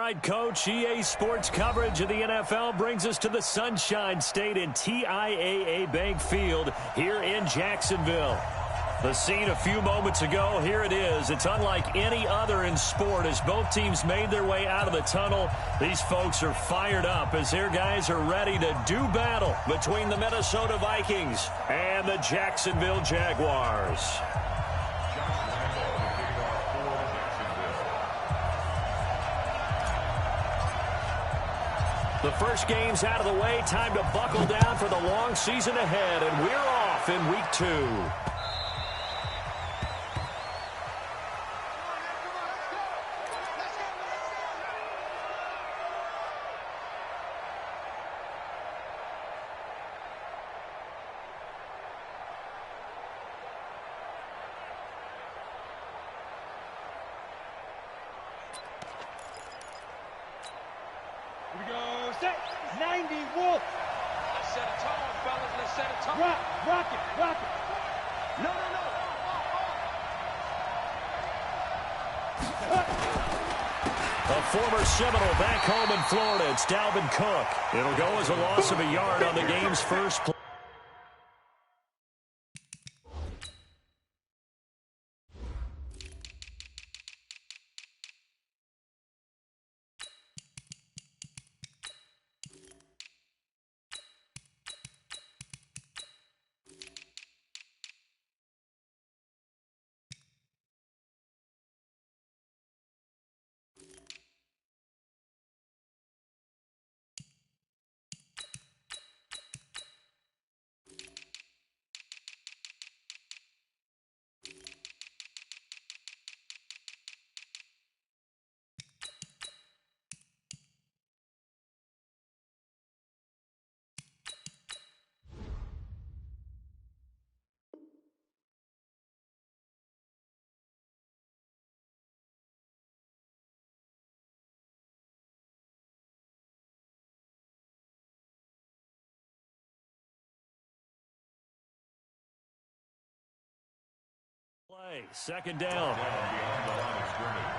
right, Coach. EA Sports coverage of the NFL brings us to the Sunshine State in TIAA Bank Field here in Jacksonville. The scene a few moments ago, here it is. It's unlike any other in sport as both teams made their way out of the tunnel. These folks are fired up as their guys are ready to do battle between the Minnesota Vikings and the Jacksonville Jaguars. The first game's out of the way. Time to buckle down for the long season ahead, and we're off in week 2. Here we go, set, 90, Wolf. Let's set a tone, fellas, let's set a tone. Rock it. No. A former Seminole back home in Florida, it's Dalvin Cook. It'll go as a loss of a yard on the game's first play. Second down. Beyond the line of scrimmage.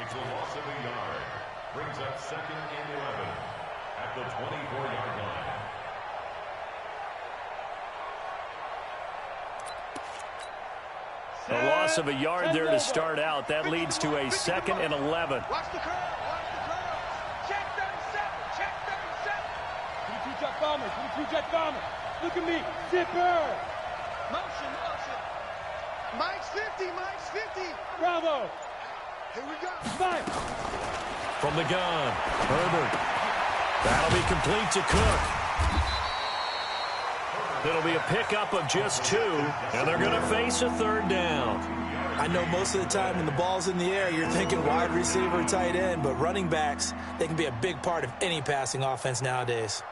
It's a loss of a yard. Brings up 2nd and 11 at the 24-yard line. A loss of a yard there to start out. That leads to a 2nd and 11. Watch the curl. Check 37. 22 jet bombers. Look at me. Zipper. Motion. Mike's 50. Bravo. Here we go. Fire. From the gun, Herbert. That'll be complete to Cook. It'll be a pickup of just 2, and they're going to face a 3rd down. I know most of the time when the ball's in the air, you're thinking wide receiver, tight end, but running backs, they can be a big part of any passing offense nowadays.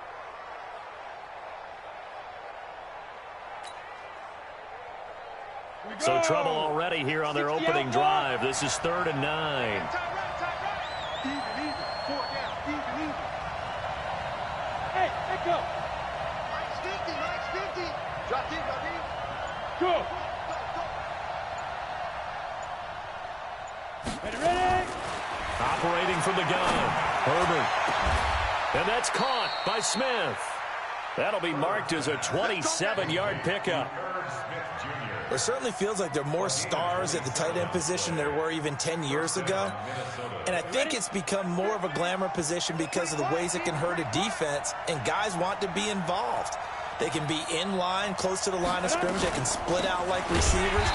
So trouble already here on their opening drive. This is 3rd and 9. Easy. 4 down. Easy. Hey, let go. Mike's 50. Drop in. Go. Ready. Operating from the gun, Herbert. And that's caught by Smith. That'll be marked as a 27-yard pickup. It certainly feels like there are more stars at the tight end position than there were even 10 years ago. And I think it's become more of a glamour position because of the ways it can hurt a defense, and guys want to be involved. They can be in line, close to the line of scrimmage. They can split out like receivers.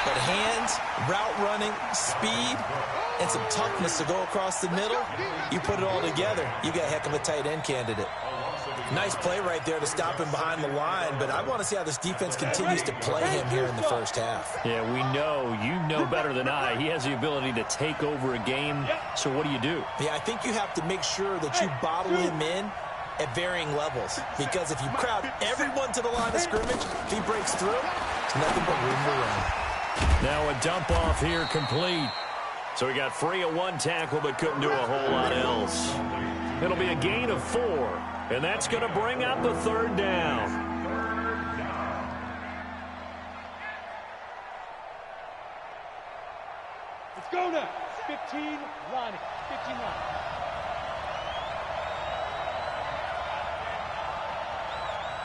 But hands, route running, speed, and some toughness to go across the middle, you put it all together, you got a heck of a tight end candidate. Nice play right there to stop him behind the line, but I want to see how this defense continues to play him here in the first half. Yeah, we know, you know better than I, he has the ability to take over a game, so what do? Yeah, I think you have to make sure that you bottle him in at varying levels, because if you crowd everyone to the line of scrimmage, if he breaks through, it's nothing but room to run. Now a dump off here complete. So he got free of 1 tackle but couldn't do a whole lot else. It'll be a gain of 4, and that's going to bring up a 3rd down. Let's go now. 15 line. 15 line.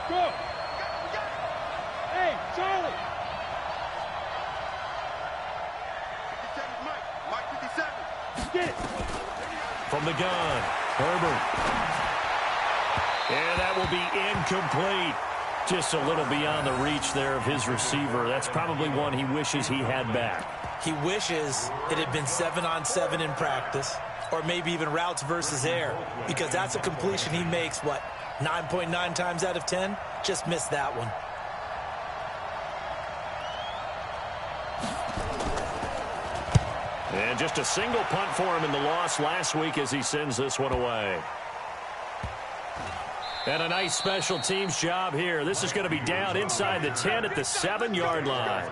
Go. Hey, Charlie. Mike 57. Get it. From the gun, Herbert. And that will be incomplete. Just a little beyond the reach there of his receiver. That's probably one he wishes he had back. He wishes it had been 7-on-7 in practice, or maybe even routes versus air, because that's a completion he makes, what, 9.9 times out of 10? Just missed that one. And just a single punt for him in the loss last week as he sends this one away. And a nice special teams job here. This is going to be down inside the 10 at the 7-yard line.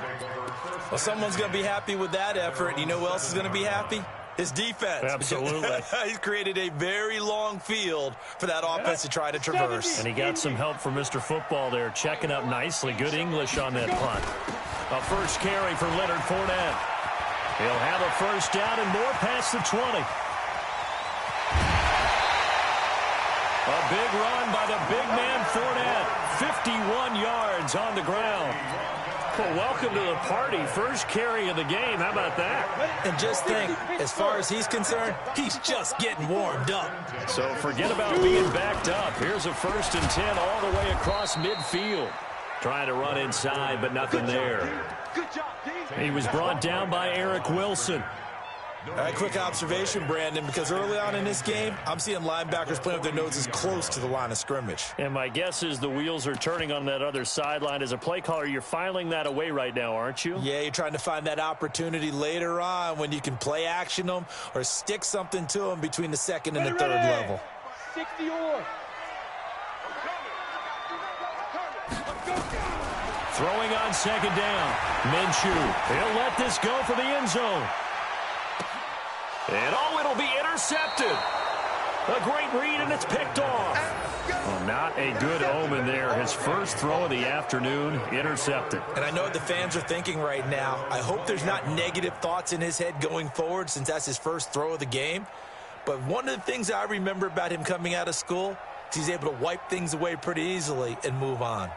Well, someone's going to be happy with that effort. And you know who else is going to be happy? His defense. Absolutely. He's created a very long field for that offense to try to traverse. And he got some help from Mr. Football there, checking up nicely. Good English on that punt. A first carry for Leonard Fournette. He'll have a first down and more past the 20. A big run by the big man Fournette. 51 yards on the ground. Well, welcome to the party. First carry of the game. How about that? And just think, as far as he's concerned, he's just getting warmed up. So forget about being backed up. Here's a 1st and 10 all the way across midfield. Trying to run inside, but nothing there. He was brought down by Eric Wilson. All right, quick observation, Brandon, because early on in this game, I'm seeing linebackers playing with their noses close to the line of scrimmage. And my guess is the wheels are turning on that other sideline. As a play caller, you're filing that away right now, aren't you? Yeah, you're trying to find that opportunity later on when you can play action them or stick something to them between the 2nd and the 3rd level. 60 or. Throwing on 2nd down. Minshew. He'll let this go for the end zone. And it'll be intercepted. A great read, and it's picked off. Well, not a good omen there. His first throw of the afternoon, intercepted. And I know what the fans are thinking right now. I hope there's not negative thoughts in his head going forward since that's his first throw of the game. But one of the things I remember about him coming out of school is he's able to wipe things away pretty easily and move on.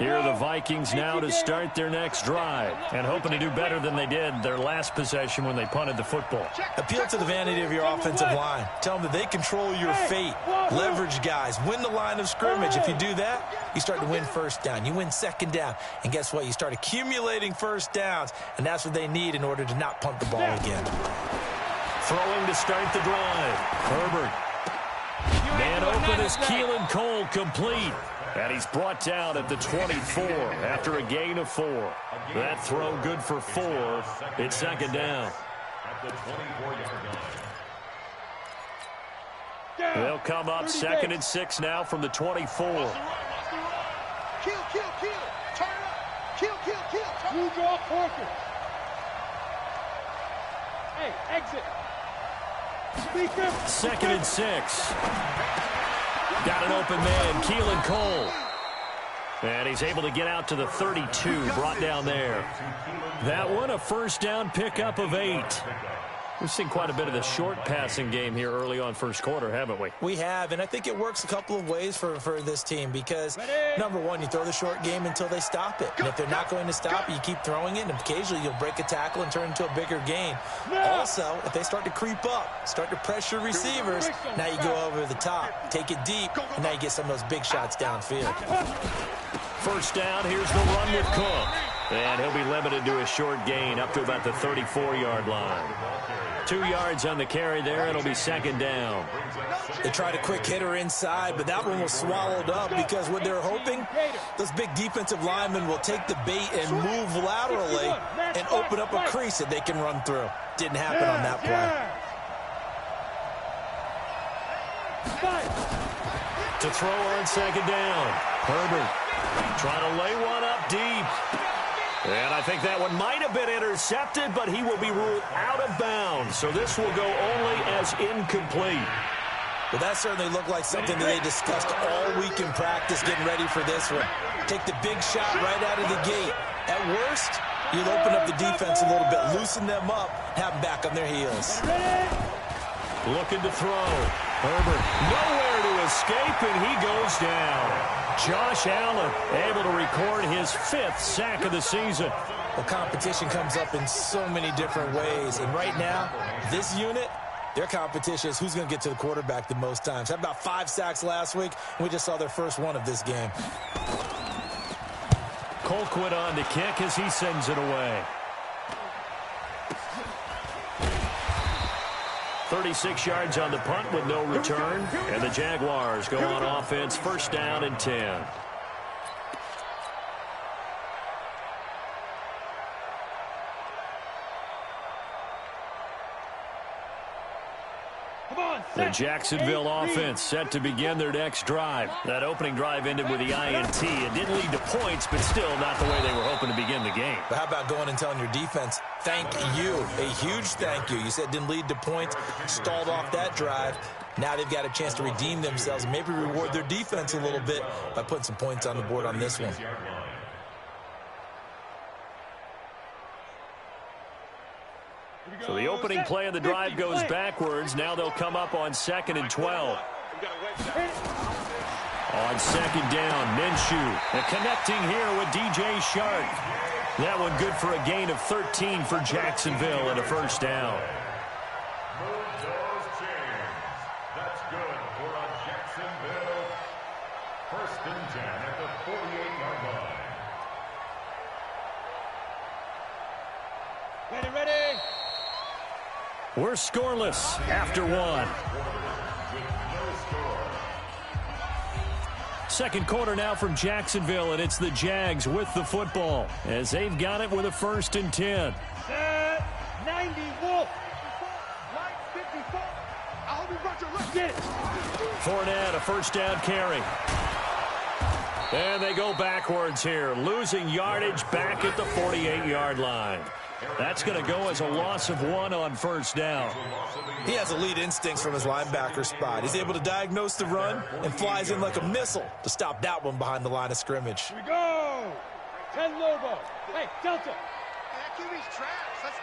Here are the Vikings now to start their next drive and hoping to do better than they did their last possession when they punted the football. Appeal to the vanity of your offensive line. Tell them that they control your fate. Leverage guys. Win the line of scrimmage. If you do that, you start to win first down. You win 2nd down. And guess what? You start accumulating first downs, and that's what they need in order to not punt the ball again. Throwing to start the drive. Herbert. Man open is Keelan Cole, complete. And he's brought down at the 24 after a gain of 4. That throw good for 4. It's 2nd down. At the 24-yard line. They'll come up 2nd and 6 now from the 24. Kill. Turn up. Kill. You draw Parker. Hey, exit. 2nd and 6. Got an open man, Keelan Cole. And he's able to get out to the 32, brought down there. That one, a first down pickup of 8. We've seen quite a bit of the short passing game here early on first quarter, haven't we? We have, and I think it works a couple of ways for this team because, number one, you throw the short game until they stop it. And if they're not going to stop it, you keep throwing it, and occasionally you'll break a tackle and turn into a bigger gain. Also, if they start to creep up, start to pressure receivers, now you go over the top, take it deep, and now you get some of those big shots downfield. First down, here's the run with Cook. And he'll be limited to a short gain up to about the 34-yard line. 2 yards on the carry there. It'll be 2nd down. They tried a quick hitter inside, but that one was swallowed up because what they're hoping, those big defensive linemen will take the bait and move laterally and open up a crease that they can run through. Didn't happen on that play. To throw on 2nd down. Herbert trying to lay one up deep. And I think that one might have been intercepted, but he will be ruled out of bounds. So this will go only as incomplete. Well, that certainly looked like something that they discussed all week in practice getting ready for this one. Take the big shot right out of the gate. At worst, you'll open up the defense a little bit, loosen them up, have them back on their heels. looking to throw. Herbert nowhere to escape, and he goes down. Josh Allen able to record his 5th sack of the season. Well, competition comes up in so many different ways. And right now, this unit, their competition is who's going to get to the quarterback the most times. Had about 5 sacks last week, and we just saw their first one of this game. Colquitt on to kick as he sends it away. 36 yards on the punt with no return. And the Jaguars go on offense, first down and 10. The Jacksonville offense set to begin their next drive. That opening drive ended with the INT. It didn't lead to points, but still not the way they were hoping to begin the game. But how about going and telling your defense, thank you, a huge thank you. You said it didn't lead to points, stalled off that drive. Now they've got a chance to redeem themselves and maybe reward their defense a little bit by putting some points on the board on this one. So the opening play of the drive goes backwards. Now they'll come up on 2nd and 12. On 2nd down, Minshew. And connecting here with DJ Shark. That one good for a gain of 13 for Jacksonville and a first down. That's good for a Jacksonville first and 10 at the 48-yard line. Ready. We're scoreless after 1. Second quarter now from Jacksonville, and it's the Jags with the football as they've got it with a 1st and 10. Set 90 Wolf. Line 54. I hope you brought your left. Get it. Fournette, a first down carry. And they go backwards here, losing yardage back at the 48-yard line. That's going to go as a loss of 1 on first down. He has elite instincts from his linebacker spot. He's able to diagnose the run and flies in like a missile to stop that one behind the line of scrimmage. Here we go. 10 Lobo. Hey, Delta. QB's trash. Let's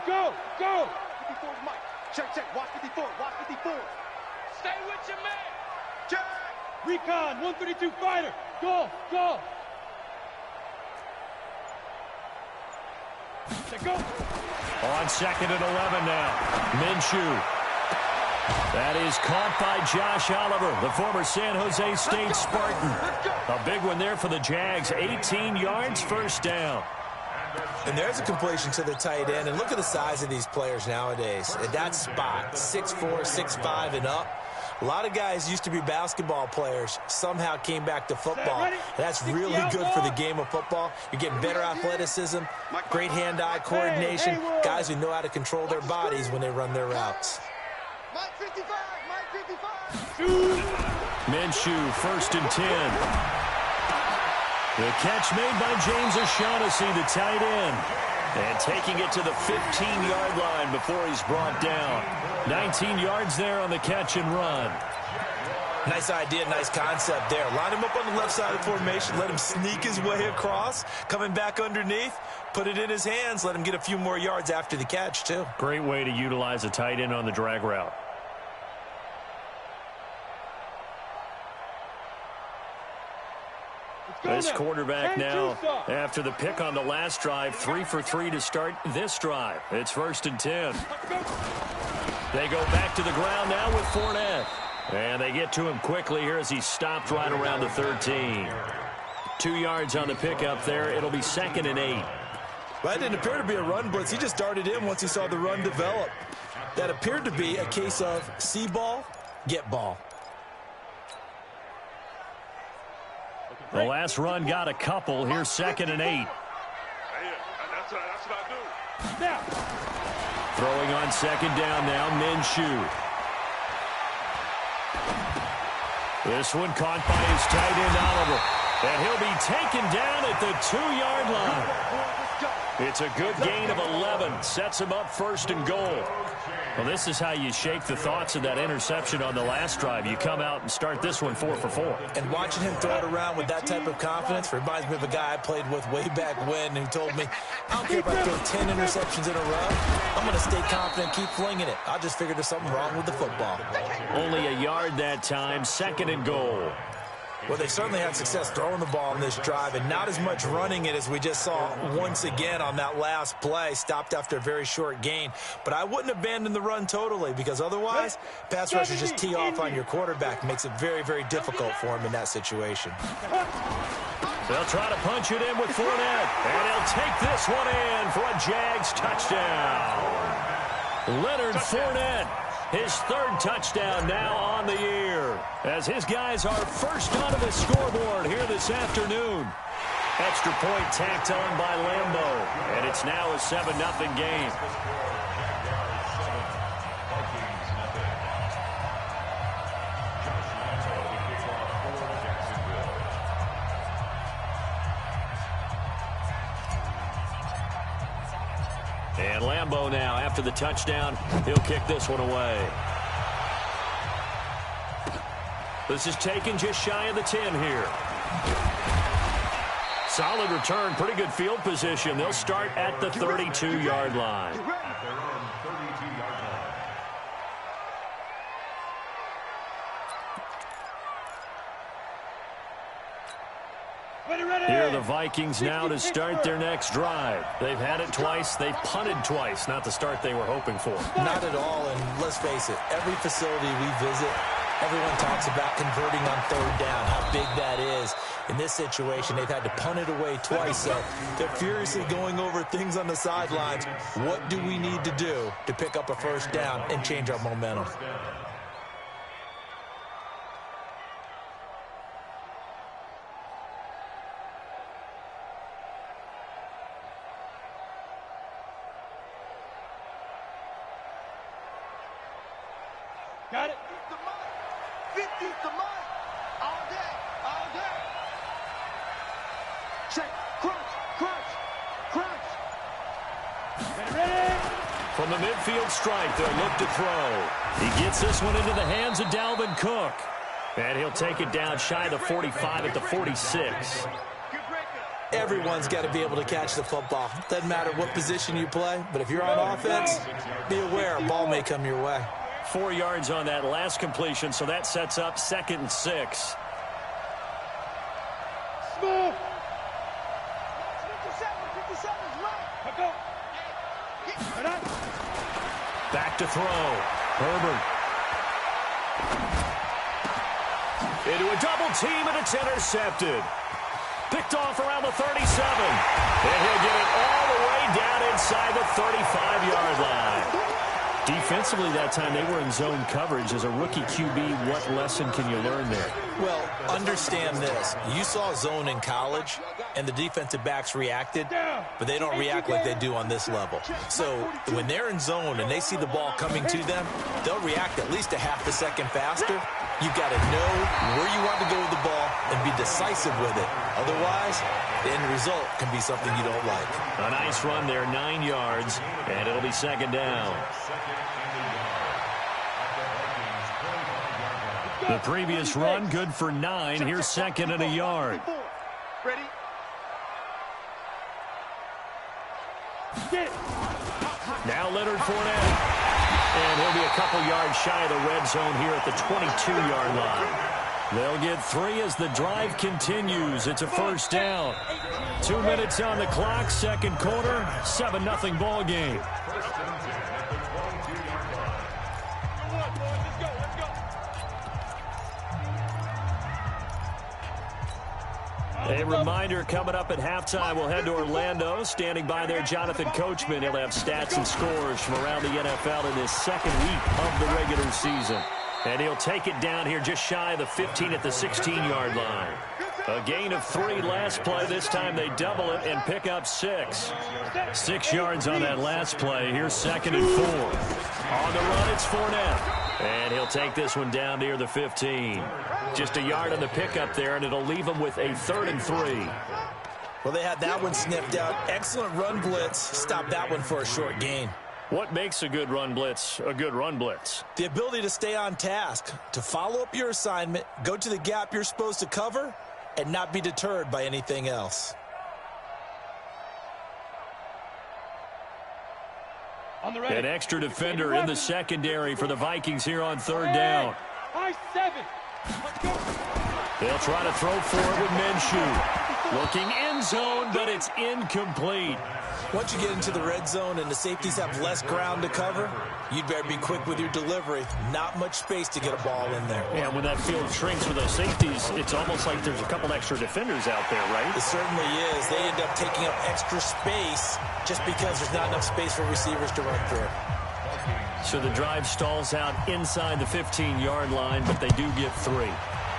go. Go. 54 is Mike. Check. Watch 54. Stay with your man. Check. Recon, 132 fighter. Go. Go. On 2nd and 11 now. Minshew. That is caught by Josh Oliver, the former San Jose State Spartan. A big one there for the Jags. 18 yards, first down. And there's a completion to the tight end. And look at the size of these players nowadays. At that spot, 6'4", 6'5", and up. A lot of guys used to be basketball players, somehow came back to football. And that's really good for the game of football. You're getting better athleticism, great hand-eye coordination, guys who know how to control their bodies when they run their routes. Mike 55. Minshew, 1st and 10. The catch made by James O'Shaughnessy, the tight end. And taking it to the 15-yard line before he's brought down. 19 yards there on the catch and run. Nice idea, nice concept there. Line him up on the left side of the formation, let him sneak his way across, coming back underneath, put it in his hands, let him get a few more yards after the catch, too. Great way to utilize a tight end on the drag route. This quarterback now, after the pick on the last drive, 3 for 3 to start this drive. It's 1st and 10. They go back to the ground now with Fournette. And they get to him quickly here as he stopped right around the 13. 2 yards on the pickup there. It'll be 2nd and 8. Well, that didn't appear to be a run blitz. He just darted in once he saw the run develop. That appeared to be a case of see ball, get ball. The last run got a couple. Here's 2nd and 8. That's what I do. Now. Throwing on 2nd down now, Minshew. This one caught by his tight end, Oliver. And he'll be taken down at the 2-yard line. It's a good gain of 11. Sets him up first and goal. Well, this is how you shake the thoughts of that interception on the last drive. You come out and start this one 4 for 4. And watching him throw it around with that type of confidence reminds me of a guy I played with way back when who told me, I don't care if I throw 10 interceptions in a row. I'm going to stay confident, keep flinging it. I just figured there's something wrong with the football. Only a yard that time, second and goal. Well, they certainly had success throwing the ball in this drive and not as much running it as we just saw once again on that last play. Stopped after a very short gain. But I wouldn't abandon the run totally because otherwise, pass rushers just tee off on your quarterback. Makes it very, very difficult for him in that situation. They'll try to punch it in with Fournette. And he'll take this one in for a Jags touchdown. Leonard Fournette. His third touchdown now on the year, as his guys are first onto the scoreboard here this afternoon. Extra point tacked on by Lambeau, and it's now a 7-0 game. And Lambeau now, after the touchdown, he'll kick this one away. This is taken just shy of the 10 here. Solid return, pretty good field position. They'll start at the 32-yard line. Here are the Vikings now to start their next drive. They've had it twice. They've punted twice. Not the start they were hoping for. Not at all, and let's face it, every facility we visit, everyone talks about converting on third down, how big that is. In this situation, they've had to punt it away twice, so they're furiously going over things on the sidelines. What do we need to do to pick up a first down and change our momentum? Got it. 50's the money. All day. All day. Check. Crunch. Crunch. Crunch. Ready. From the midfield strike, they'll look to throw. He gets this one into the hands of Dalvin Cook. And he'll take it down shy of the 45 at the 46. Everyone's got to be able to catch the football. Doesn't matter what position you play, but if you're on offense, be aware a ball may come your way. 4 yards on that last completion, so that sets up 2nd and 6. Smooth. 57's right. Go. Back to throw. Herbert. Into a double team, and it's intercepted. Picked off around the 37. And he'll get it all the way down inside the 35-yard line. Defensively that time, they were in zone coverage. As a rookie QB, what lesson can you learn there? Well, understand this. You saw zone in college, and the defensive backs reacted, but they don't react like they do on this level. So when they're in zone and they see the ball coming to them, they'll react at least a half a second faster. You've got to know where you want to go with the ball and be decisive with it. Otherwise, the end result can be something you don't like. A nice run there, 9 yards, and it'll be 2nd down. The previous run, good for 9. Here's 2nd and a yard. Ready? Now Leonard Fournette. And he'll be a couple yards shy of the red zone here at the 22-yard line. They'll get 3 as the drive continues. It's a first down. 2 minutes on the clock, second quarter, 7-0 ball game. A reminder, coming up at halftime, we'll head to Orlando. Standing by there, Jonathan Coachman. He'll have stats and scores from around the NFL in this second week of the regular season. And he'll take it down here just shy of the 15 at the 16-yard line. A gain of 3 last play. This time they double it and pick up 6. 6 yards on that last play. Here's 2nd and 4. On the run, it's Fournette. And he'll take this one down near the 15. Just a yard on the pickup there, and it'll leave him with a 3rd and 3. Well, they had that one sniffed out. Excellent run blitz. Stop that one for a short gain. What makes a good run blitz a good run blitz? The ability to stay on task, to follow up your assignment, go to the gap you're supposed to cover, and not be deterred by anything else. An extra defender in the secondary for the Vikings here on third down. High 7. They'll try to throw for it with Minshew. Looking end zone, but it's incomplete. Once you get into the red zone and the safeties have less ground to cover, you'd better be quick with your delivery. Not much space to get a ball in there. And when that field shrinks with those safeties, it's almost like there's a couple extra defenders out there, right? It certainly is. They end up taking up extra space just because there's not enough space for receivers to run through. So the drive stalls out inside the 15-yard line, but they do get 3.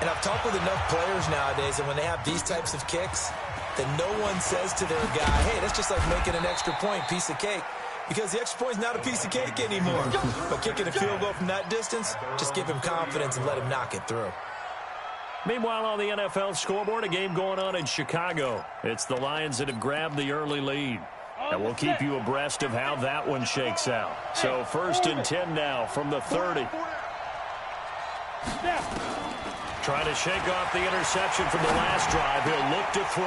And I've talked with enough players nowadays, and when they have these types of kicks, then no one says to their guy, hey, that's just like making an extra point, piece of cake. Because the extra point's not a piece of cake anymore. But kicking a field goal from that distance, just give him confidence and let him knock it through. Meanwhile, on the NFL scoreboard, a game going on in Chicago. It's the Lions that have grabbed the early lead. And we'll keep you abreast of how that one shakes out. So 1st and 10 now from the 30. Trying to shake off the interception from the last drive. He'll look to throw.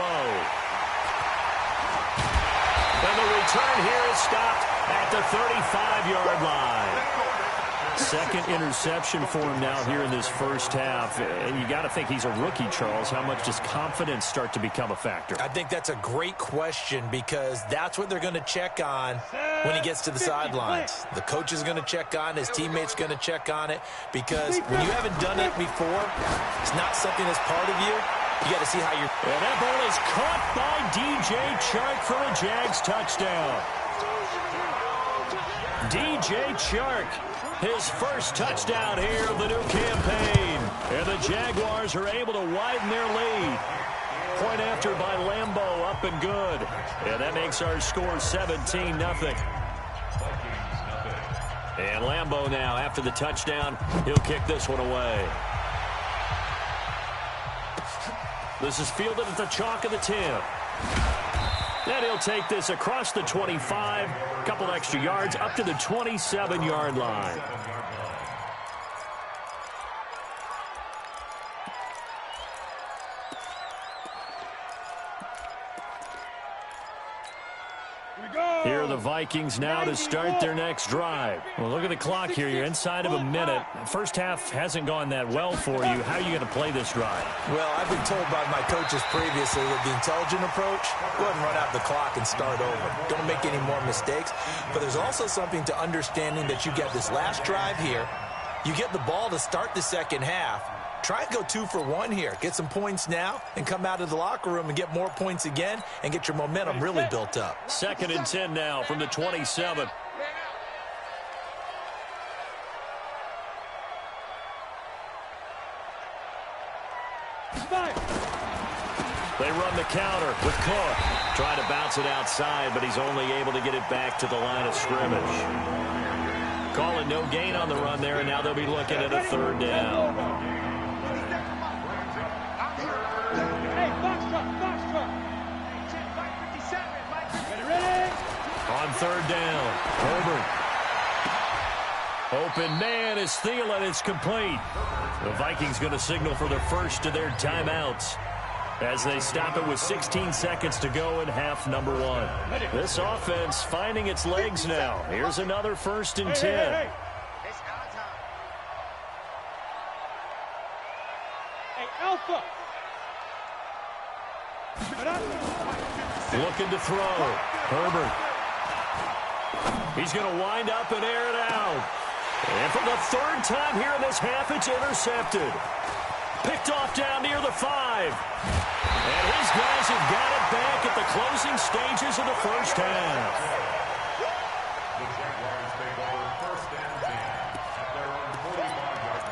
And the return here is stopped at the 35-yard line. Second interception for him now here in this first half. And you got to think he's a rookie, Charles. How much does confidence start to become a factor? I think that's a great question because that's what they're going to check on when he gets to the sidelines. The coach is going to check on, his teammates going to check on it because when you haven't done it before, it's not something that's part of you. You got to see how you're... And that ball is caught by DJ Chark for a Jags touchdown. DJ Chark, his first touchdown here of the new campaign. And the Jaguars are able to widen their lead. Point after by Lambeau, up and good. And that makes our score 17-0. And Lambeau now, after the touchdown, he'll kick this one away. This is fielded at the chalk of the 10. Then he'll take this across the 25, a couple extra yards, up to the 27-yard line. Here are the Vikings now to start their next drive. Well, look at the clock here. You're inside of a minute. First half hasn't gone that well for you. How are you going to play this drive? Well, I've been told by my coaches previously that the intelligent approach, go ahead and run out the clock and start over. Don't make any more mistakes. But there's also something to understanding that you get this last drive here. You get the ball to start the second half. Try and go 2 for 1 here. Get some points now and come out of the locker room and get more points again and get your momentum really built up. 2nd and 10 now from the 27. They run the counter with Cook. Trying to bounce it outside, but he's only able to get it back to the line of scrimmage. Calling no gain on the run there, and now they'll be looking at a 3rd down. On 3rd down, Herbert. Open man is Thielen. It's complete. The Vikings going to signal for the first of their timeouts as they stop it with 16 seconds to go in half number 1. This offense finding its legs now. Here's another 1st and 10. Alpha. Looking to throw. Herbert. He's going to wind up and air it out. And for the 3rd time here in this half, it's intercepted. Picked off down near the 5. And his guys have got it back at the closing stages of the first half. The Jaguars take over 1st and 10 at their own 45-yard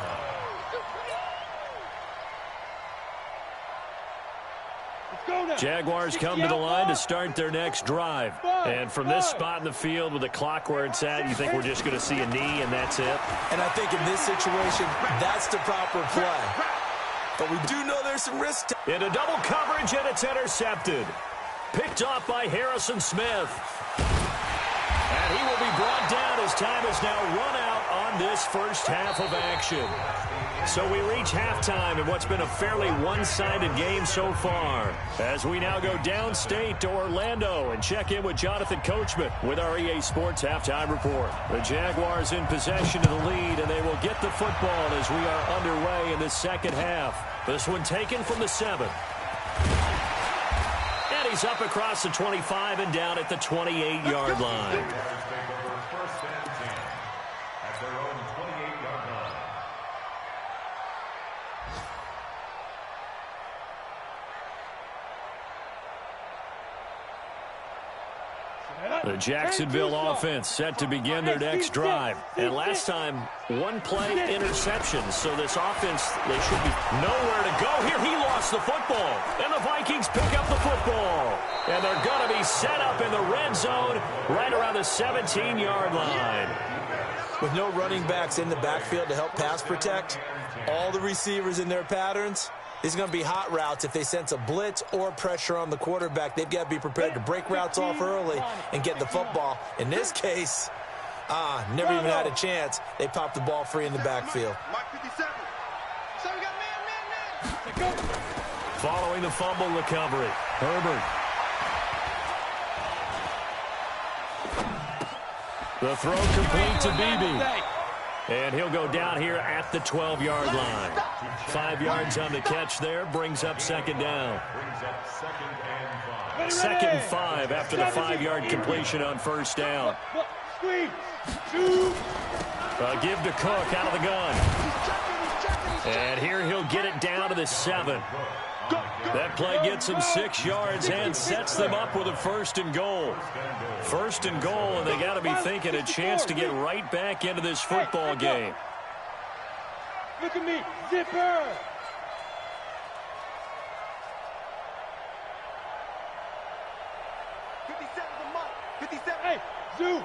line. Jaguars come to the line to start their next drive. And from this spot in the field with the clock where it's at, you think we're just going to see a knee and that's it? And I think in this situation, that's the proper play. But we do know there's some risk. Into double coverage, and it's intercepted. Picked off by Harrison Smith. And he will be brought down as time is now run out on this first half of action. So we reach halftime in what's been a fairly one-sided game so far. As we now go downstate to Orlando and check in with Jonathan Coachman with our EA Sports Halftime Report. The Jaguars in possession of the lead, and they will get the football as we are underway in the second half. This one taken from the 7. And he's up across the 25 and down at the 28-yard line. The Jacksonville offense set to begin their next drive. And last time, one-play interception. So this offense, they should be nowhere to go. Here he lost the football. And the Vikings pick up the football. And they're going to be set up in the red zone right around the 17-yard line. With no running backs in the backfield to help pass protect, all the receivers in their patterns, these are going to be hot routes. If they sense a blitz or pressure on the quarterback, they've got to be prepared to break routes off early and get the football. In this case, never even had a chance. They popped the ball free in the backfield. Following the fumble recovery, Herbert. The throw complete to Beebe. And he'll go down here at the 12-yard line. 5 yards on the catch there, brings up second down. Second and 5 after the 5-yard completion on first down. Give to Cook out of the gun. And here he'll get it down to the 7. That play gets him 6 yards and sets them up with a first and goal. First and goal, and they got to be thinking a chance to get right back into this football game. Look at me, zipper. Hey, Zoo.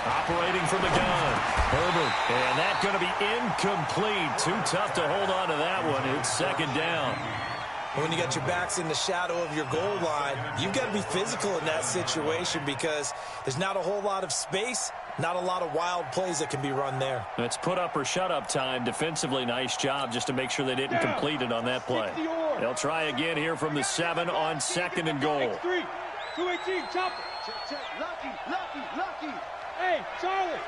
Operating from the gun, Herbert, and that's going to be incomplete. Too tough to hold on to that one. It's second down. When you got your backs in the shadow of your goal line, you've got to be physical in that situation because there's not a whole lot of space, not a lot of wild plays that can be run there. It's put up or shut up time. Defensively, nice job just to make sure they didn't complete it on that play. They'll try again here from the 7 on second and goal. 218, chopper. Lucky. Hey, Charlie.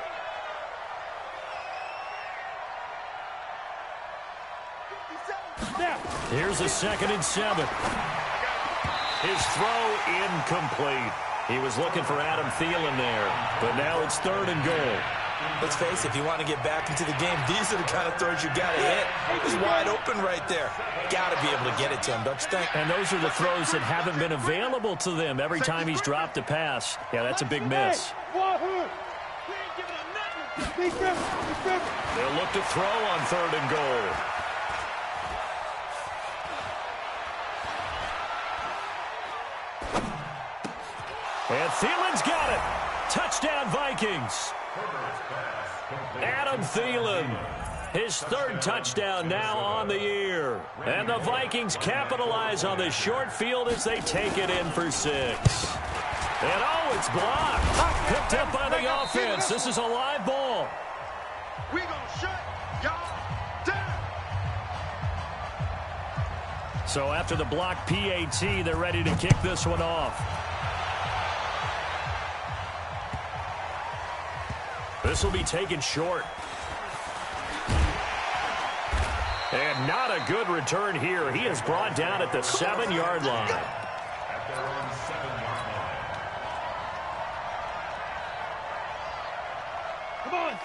Here's a 2nd and 7. His throw incomplete. He was looking for Adam Thielen there, but now it's 3rd and goal. Let's face it, if you want to get back into the game, these are the kind of throws you got to hit. He's wide open right there. Got to be able to get it to him, don't you think? And those are the throws that haven't been available to them every time he's dropped a pass. Yeah, that's a big miss. They'll look to throw on 3rd and goal. And Thielen's got it. Touchdown, Vikings. Adam Thielen, his 3rd touchdown now on the year. And the Vikings capitalize on the short field as they take it in for 6. And oh, it's blocked. Picked up by the offense. This is a live ball. We gonna shut y'all down. So after the block PAT, they're ready to kick this one off. This will be taken short. And not a good return here. He is brought down at the 7-yard line.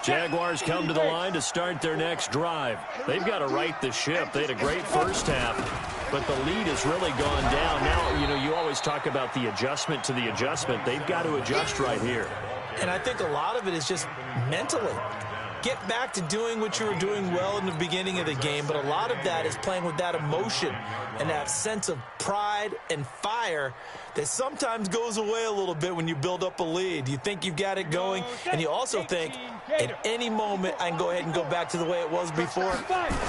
Jaguars come to the line to start their next drive. They've got to right the ship. They had a great first half, but the lead has really gone down. Now, you always talk about the adjustment to the adjustment. They've got to adjust right here. And I think a lot of it is just mentally. get back to doing what you were doing well in the beginning of the game, but a lot of that is playing with that emotion and that sense of pride and fire that sometimes goes away a little bit when you build up a lead. You think you've got it going, and you also think at any moment I can go ahead and go back to the way it was before.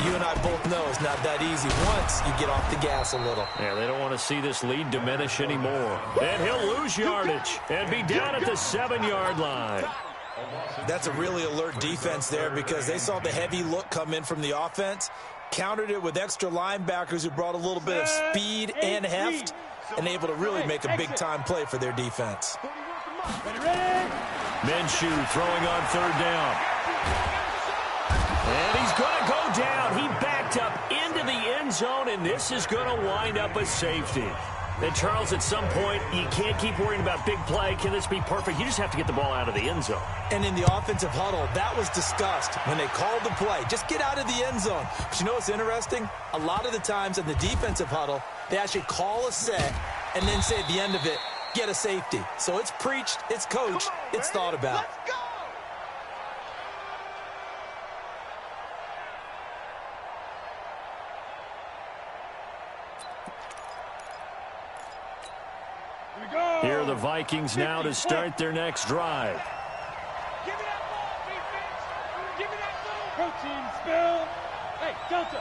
You and I both know it's not that easy once you get off the gas a little. Yeah, they don't want to see this lead diminish anymore. And he'll lose yardage and be down at the 7-yard line. That's a really alert defense there because they saw the heavy look come in from the offense, countered it with extra linebackers who brought a little bit of speed and heft, and able to really make a big-time play for their defense. Minshew throwing on 3rd down. And he's going to go down. He backed up into the end zone, and this is going to wind up a safety. And, Charles, at some point, you can't keep worrying about big play. Can this be perfect? You just have to get the ball out of the end zone. And in the offensive huddle, that was discussed when they called the play. Just get out of the end zone. But you know what's interesting? A lot of the times in the defensive huddle, they actually call a set and then say at the end of it, get a safety. So it's preached, it's coached, it's thought about. Let's go! Here are the Vikings now to start their next drive. Give me that ball, defense. Give me that ball. Protein spill. Hey, Delta.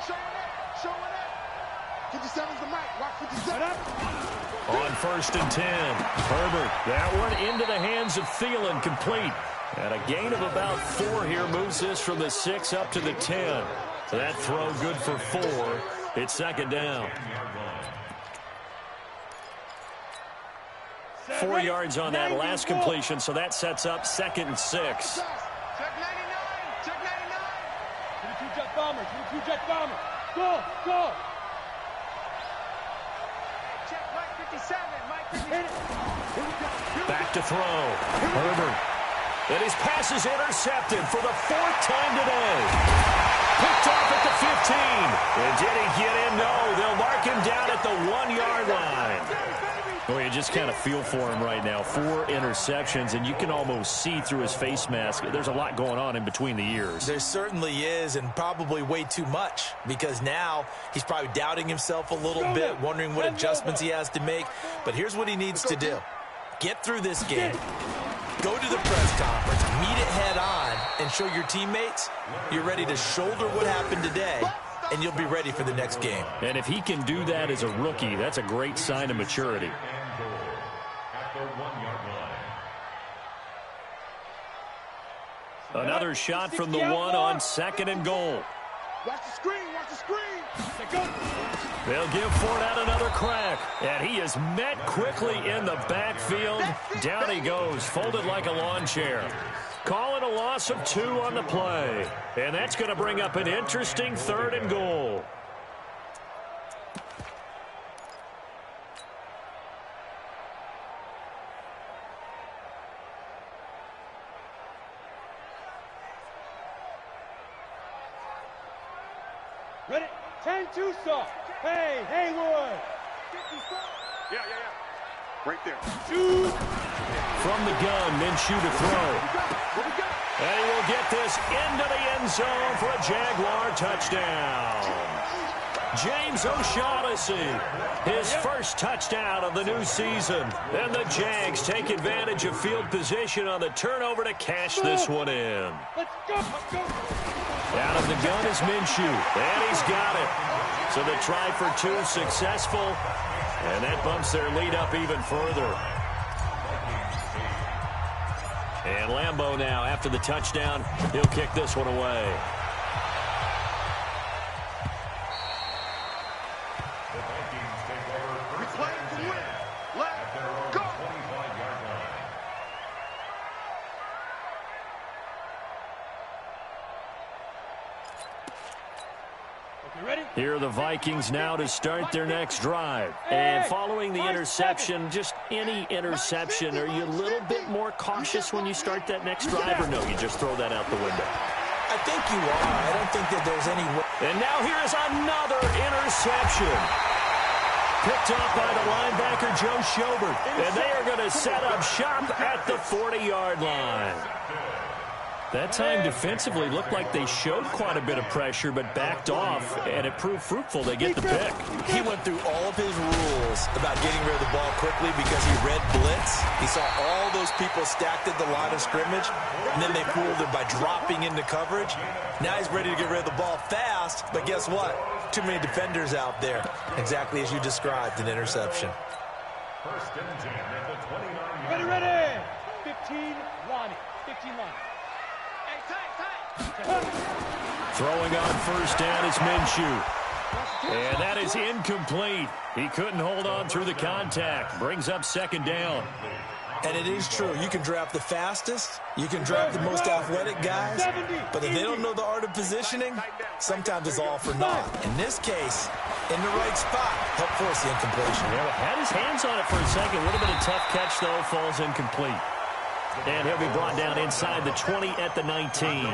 Showing up, showing up. 57's the mic. Watch 57. On 1st and 10, Herbert. That one into the hands of Thielen, complete. And a gain of about 4 here moves this from the 6 up to the 10. That throw good for 4. It's 2nd down. 4 yards on that last completion, so that sets up 2nd and 6. Check 99. Check 99. 22 jet bombers. 22 jet bombers. Go, go. Check Mike 57. Mike 57. Back to throw. Herbert. And his pass is intercepted for the 4th time today. Picked off at the 15. And did he get in? No. They'll mark him down at the 1-yard line. Well, you just kind of feel for him right now. 4 interceptions, and you can almost see through his face mask. There's a lot going on in between the ears. There certainly is, and probably way too much, because now he's probably doubting himself a little bit, wondering what adjustments he has to make. But here's what he needs to do. Get through this game. Go to the press conference, meet it head on, and show your teammates you're ready to shoulder what happened today, and you'll be ready for the next game. And if he can do that as a rookie, that's a great sign of maturity. Another shot from the 1 on 2nd and goal. Watch the screen. Watch the screen. They'll give Fournette another crack. And he is met quickly in the backfield. Down he goes, folded like a lawn chair. Calling a loss of 2 on the play. And that's going to bring up an interesting 3rd and goal. Ready? 10-2 soft. Hey, Haywood. Yeah. Right there. 2. From the gun, Minshew to throw. And he will get this into the end zone for a Jaguar touchdown. James O'Shaughnessy, his first touchdown of the new season. And the Jags take advantage of field position on the turnover to cash this one in. Let's go. Let's go. Out of the gun is Minshew, and he's got it. So the try for 2 successful, and that bumps their lead up even further. And Lambeau now, after the touchdown, he'll kick this one away. Here are the Vikings now to start their next drive. And following the interception, just any interception, are you a little bit more cautious when you start that next drive, or no, you just throw that out the window? I think you are. I don't think that there's any way. And now here is another interception. Picked off by the linebacker, Joe Schobert. And they are going to set up shop at the 40-yard line. That time defensively looked like they showed quite a bit of pressure but backed off, and it proved fruitful. They get the pick. He went through all of his rules about getting rid of the ball quickly because he read blitz. He saw all those people stacked at the line of scrimmage, and then they fooled him by dropping into coverage. Now he's ready to get rid of the ball fast, but guess what? Too many defenders out there. Exactly as you described, an interception. First and 10 at the 29. Ready. 15 line. 15 line. Throwing on first down is Minshew. And that is incomplete. He couldn't hold on through the contact. Brings up second down. And it is true. You can draft the fastest. You can draft the most athletic guys. But if they don't know the art of positioning, sometimes it's all for naught. In this case, in the right spot, help force the incompletion. Yeah, had his hands on it for a second. Would have been a tough catch, though. Falls incomplete. And he'll be brought down inside the 20 at the 19.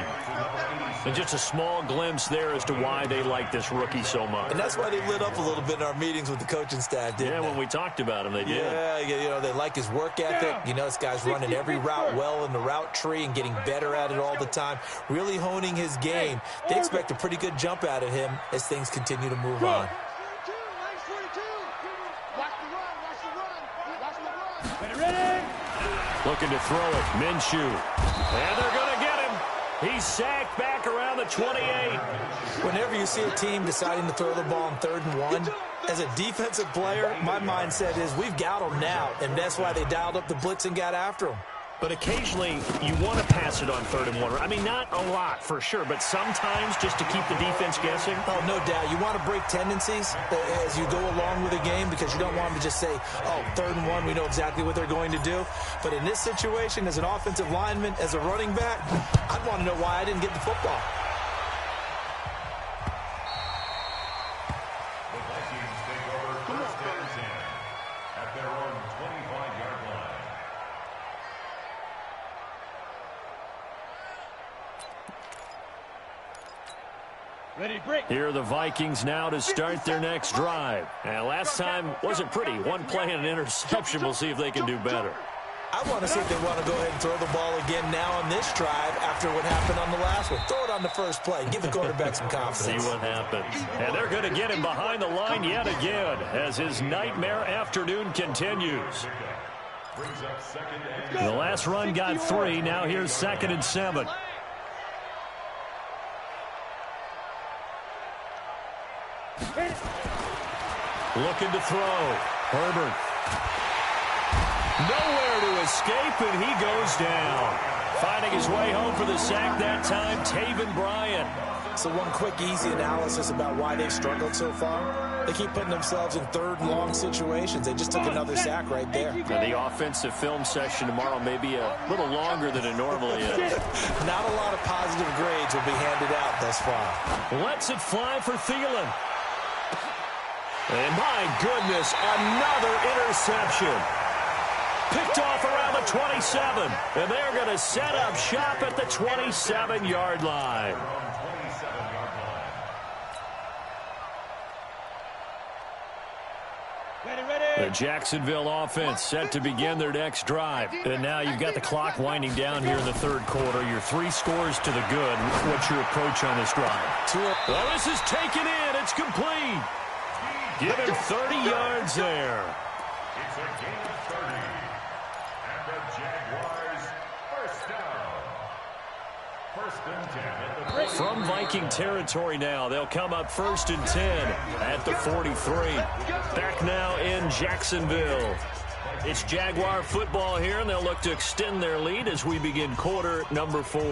And just a small glimpse there as to why they like this rookie so much. And that's why they lit up a little bit in our meetings with the coaching staff, didn't they? When we talked about him, they did. Yeah, you know, they like his work ethic. You know, this guy's running every route well in the route tree and getting better at it all the time, really honing his game. They expect a pretty good jump out of him as things continue to move on. Looking to throw it, Minshew. And they're going to get him. He's sacked back around the 28. Whenever you see a team deciding to throw the ball on 3rd and 1, as a defensive player, my mindset is we've got them now, and that's why they dialed up the blitz and got after them. But occasionally, you want to pass it on 3rd and 1. I mean, not a lot, for sure, but sometimes just to keep the defense guessing. Oh, no doubt. You want to break tendencies as you go along with a game because you don't want them to just say, oh, 3rd and 1, we know exactly what they're going to do. But in this situation, as an offensive lineman, as a running back, I'd want to know why I didn't get the football. The Vikings take over first and 10 at their own 25-yard line. Ready, break. Here are the Vikings now to start their next drive. And last time wasn't pretty. One play and an interception. We'll see if they can do better. I want to see if they want to go ahead and throw the ball again now on this drive after what happened on the last one. Throw it on the first play. Give the quarterback some confidence. See what happens. And they're going to get him behind the line yet again as his nightmare afternoon continues. The last run got 3. Now here's 2nd and 7. Looking to throw. Herbert. Nowhere to escape, and he goes down. Finding his way home for the sack that time, Taven Bryan. So one quick, easy analysis about why they've struggled so far. They keep putting themselves in 3rd and long situations. They just took another sack right there. And the offensive film session tomorrow may be a little longer than it normally is. Not a lot of positive grades will be handed out thus far. Lets it fly for Thielen. And my goodness, another interception. Picked off around the 27. And they're going to set up shop at the 27-yard line. The Jacksonville offense set to begin their next drive. And now you've got the clock winding down here in the 3rd quarter. You're 3 scores to the good. What's your approach on this drive? Well, this is taken in. It's complete. Give him 30 yards there. It's a gain of 30. And the Jaguars first down. First and 10 at the 40. From Viking territory now, they'll come up 1st and 10 at the 43. Back now in Jacksonville. It's Jaguar football here, and they'll look to extend their lead as we begin quarter number 4. You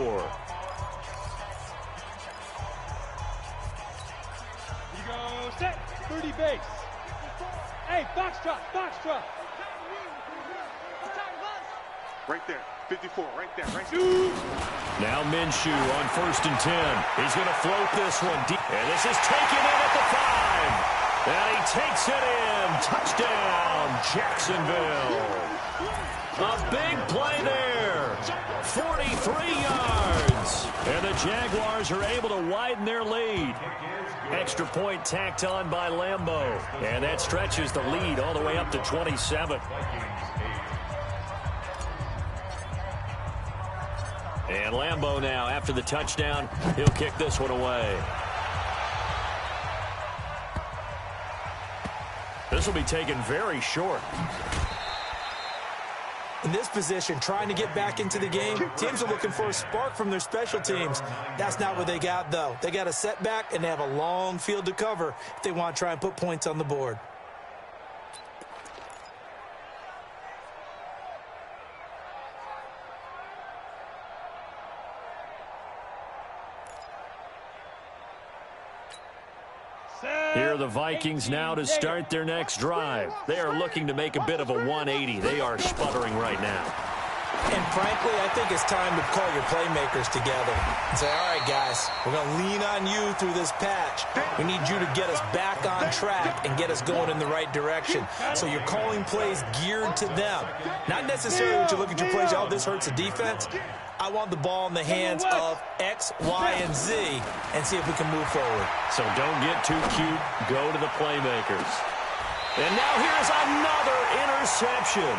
go set. 30 base. Hey, box drop. Right there. 54, right there. Now Minshew on 1st and 10. He's going to float this one deep. And this is taken in at the 5. And he takes it in. Touchdown, Jacksonville. A big play there. 43 yards. And the Jaguars are able to widen their lead. Extra point tacked on by Lambeau. And that stretches the lead all the way up to 27. And Lambeau now, after the touchdown, he'll kick this one away. This will be taken very short. In this position, trying to get back into the game, teams are looking for a spark from their special teams. That's not what they got, though. They got a setback, and they have a long field to cover if they want to try and put points on the board. Here are the Vikings now to start their next drive. They are looking to make a bit of a 180. They are sputtering right now. And frankly, I think it's time to call your playmakers together and say, all right, guys, we're going to lean on you through this patch. We need you to get us back on track and get us going in the right direction. So you're calling plays geared to them. Not necessarily what you look at your plays, oh, this hurts the defense. I want the ball in the hands of X, Y, and Z and see if we can move forward. So don't get too cute. Go to the playmakers. And now here's another interception.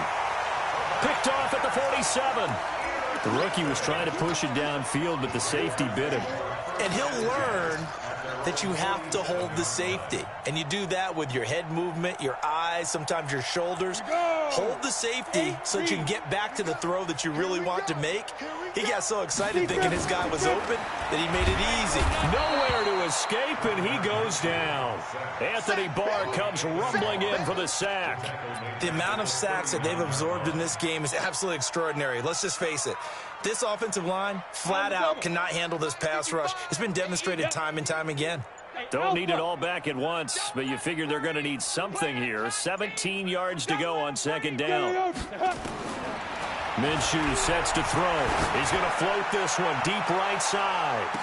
Picked off at the 47. The rookie was trying to push it downfield, but the safety bit him. And he'll learn that you have to hold the safety. And you do that with your head movement, your eyes, sometimes your shoulders. Hold the safety so that you can get back to the throw that you really want to make. He got so excited thinking his guy was open that he made it easy. Nowhere to escape, and he goes down. Anthony Barr comes rumbling in for the sack. The amount of sacks that they've absorbed in this game is absolutely extraordinary. Let's just face it. This offensive line, flat out, cannot handle this pass rush. It's been demonstrated time and time again. Don't need it all back at once, but you figure they're going to need something here. 17 yards to go on second down. Minshew sets to throw. He's going to float this one deep right side.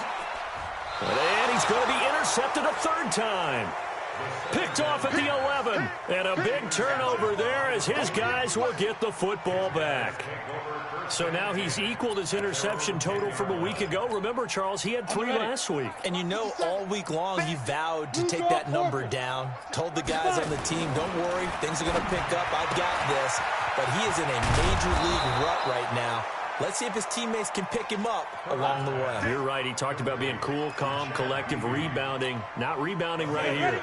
And he's going to be intercepted a third time. Picked off at the 11. And a big turnover there as his guys will get the football back. So now he's equaled his interception total from a week ago. Remember, Charles, he had 3 last week. And you know, all week long he vowed to take that number down. Told the guys on the team, don't worry, things are going to pick up. I've got this. But he is in a major league rut right now. Let's see if his teammates can pick him up along the way. You're right. He talked about being cool, calm, collective, rebounding. Not rebounding right here.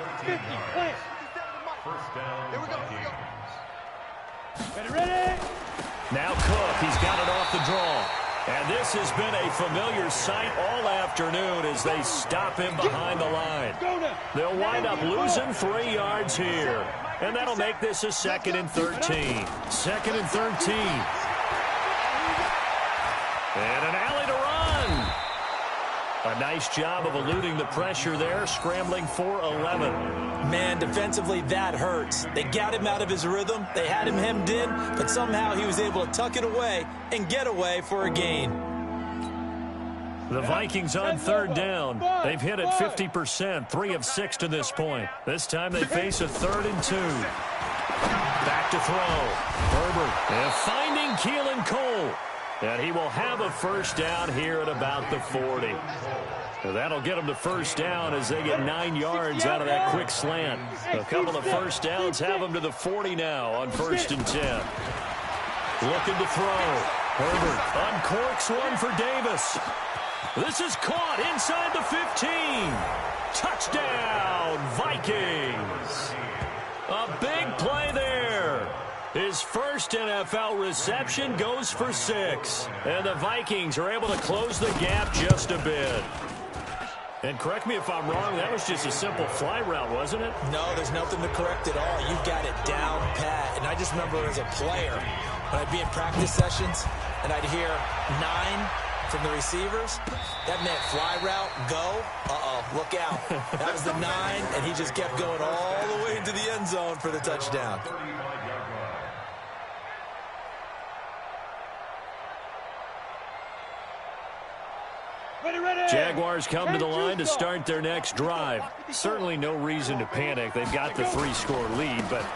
First down, Vikings. Ready? Now Cook, he's got it off the draw. And this has been a familiar sight all afternoon as they stop him behind the line. They'll wind up losing 3 yards here. And that'll make this a 2nd and 13. 2nd and 13. And an alley to run. A nice job of eluding the pressure there, scrambling for 11. Man, defensively, that hurts. They got him out of his rhythm. They had him hemmed in, but somehow he was able to tuck it away and get away for a gain. The Vikings on third down. They've hit it 50%, 3 of 6 to this point. This time they face a 3rd and 2. Back to throw. Herbert and finding Keelan Cole. And he will have a first down here at about the 40. So that'll get them to first down as they get 9 yards out of that quick slant. A couple of first downs have them to the 40 now on 1st and 10. Looking to throw. Herbert uncorks one for Davis. This is caught inside the 15. Touchdown, Vikings. A big play there. His first NFL reception goes for 6. And the Vikings are able to close the gap just a bit. And correct me if I'm wrong, that was just a simple fly route, wasn't it? No, there's nothing to correct at all. You've got it down pat. And I just remember as a player, when I'd be in practice sessions, and I'd hear 9 from the receivers, that meant fly route, go, look out. That was the 9, and he just kept going all the way into the end zone for the touchdown. Jaguars come to the line to start their next drive. Certainly no reason to panic. They've got the 3-score lead, but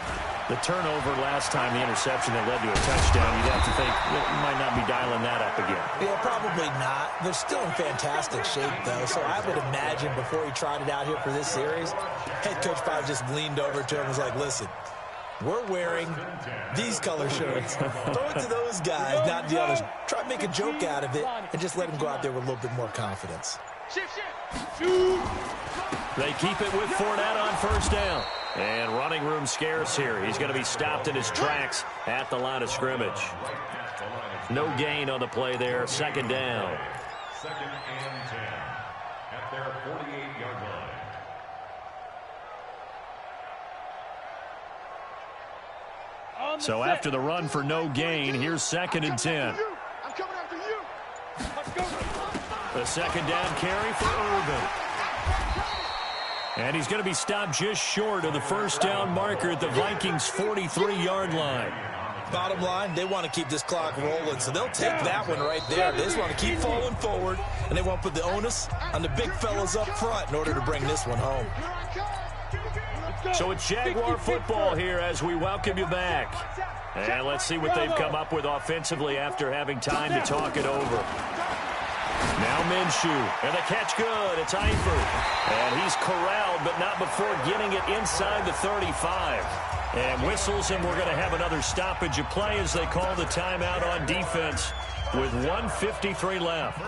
the turnover last time, the interception that led to a touchdown, you'd have to think you might not be dialing that up again. Yeah, probably not. They're still in fantastic shape, though, so I would imagine before he tried it out here for this series, head coach probably just leaned over to him and was like, listen, We're wearing these color shirts. Throw it to those guys, not the others. Try to make a joke out of it and just let them go out there with a little bit more confidence. They keep it with Fournette on first down. And running room scarce here. He's going to be stopped in his tracks at the line of scrimmage. No gain on the play there. Second down. Second and 10 at their 48-yard line. So after the run for no gain, here's second and 10. I'm coming after you. The second down carry for Irvin. And he's going to be stopped just short of the first down marker at the Vikings' 43-yard line. Bottom line, they want to keep this clock rolling, so they'll take that one right there. They just want to keep falling forward, and they want to put the onus on the big fellas up front in order to bring this one home. So it's Jaguar football here as we welcome you back. And let's see what they've come up with offensively after having time to talk it over. Now Minshew, and the catch good. It's Eifert, and he's corralled, but not before getting it inside the 35. And whistles, and we're going to have another stoppage of play as they call the timeout on defense with 1:53 left.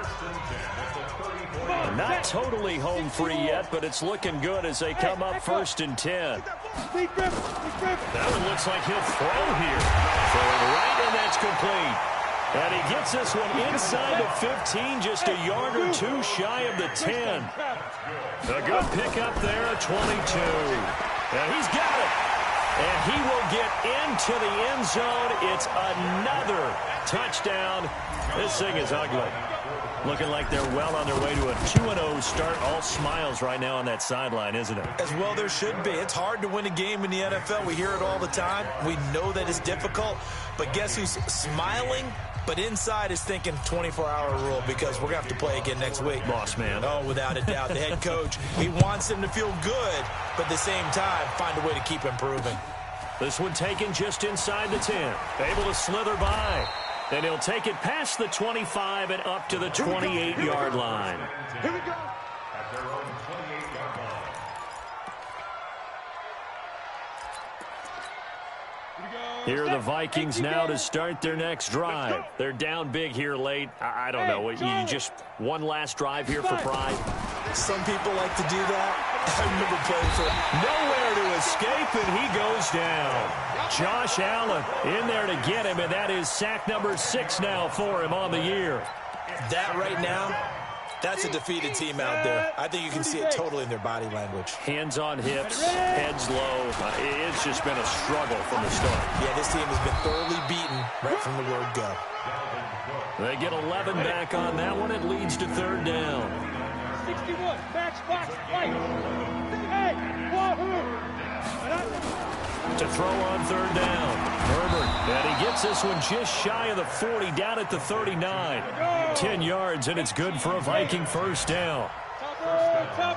Not totally home free yet, but it's looking good as they come up first and 10. That one looks like he'll throw here. Throwing right, and that's complete. And he gets this one inside the 15, just a yard or two shy of the 10. A good pickup there, 22. And he's got it. And he will get into the end zone. It's another touchdown. This thing is ugly. Looking like they're well on their way to a 2-0 start. All smiles right now on that sideline, isn't it? As well there should be. It's hard to win a game in the NFL. We hear it all the time. We know that it's difficult. But guess who's smiling? But inside is thinking 24-hour rule because we're going to have to play again next week. Boss man. Oh, without a doubt. The head coach, he wants them to feel good, but at the same time, find a way to keep improving. This one taken just inside the 10. Able to slither by. Then he'll take it past the 25 and up to the 28-yard line. Here we go. At their own 28-yard line. Here are the Vikings now to start their next drive. They're down big here late. I don't know. You just one last drive here for pride? Some people like to do that. I remember playing for nowhere to escape, and he goes down. Josh Allen in there to get him, and that is sack number 6 now for him on the year. That right now, that's a defeated team out there. I think you can see it totally in their body language. Hands on hips, heads low. It's just been a struggle from the start. Yeah, this team has been thoroughly beaten right from the word go. They get 11 back on that one. It leads to third down. 61, match box, fight. Hey, wahoo! To throw on third down. Herbert, and he gets this one just shy of the 40, down at the 39. 10 yards, and it's good for a Viking first down.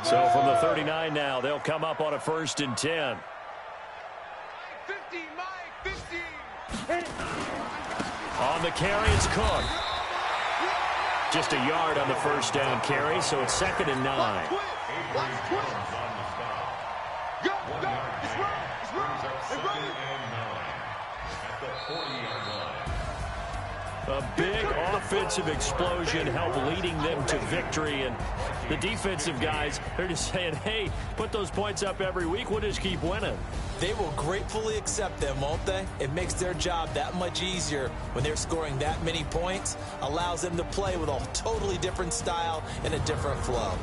So from the 39 now, they'll come up on a first and 10. 50, Mike, 50. On the carry, it's Cook. Just a yard on the first down carry, so it's second and 9. Go, go. It's running. It's running. It's running. At the 40-yard line. A big offensive explosion helped leading them to victory. And the defensive guys, they're just saying, hey, put those points up every week. We'll just keep winning. They will gratefully accept them, won't they? It makes their job that much easier when they're scoring that many points. Allows them to play with a totally different style and a different flow.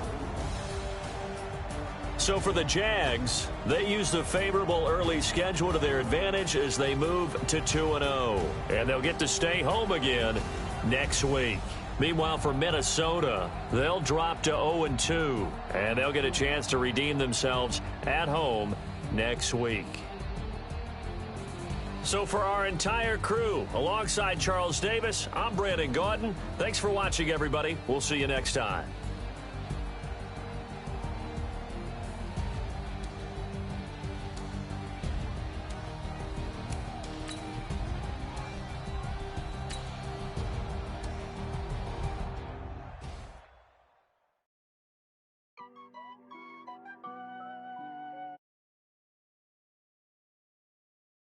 So for the Jags, they use the favorable early schedule to their advantage as they move to 2-0. And they'll get to stay home again next week. Meanwhile, for Minnesota, they'll drop to 0-2. And they'll get a chance to redeem themselves at home next week. So for our entire crew, alongside Charles Davis, I'm Brandon Gaudin. Thanks for watching, everybody. We'll see you next time.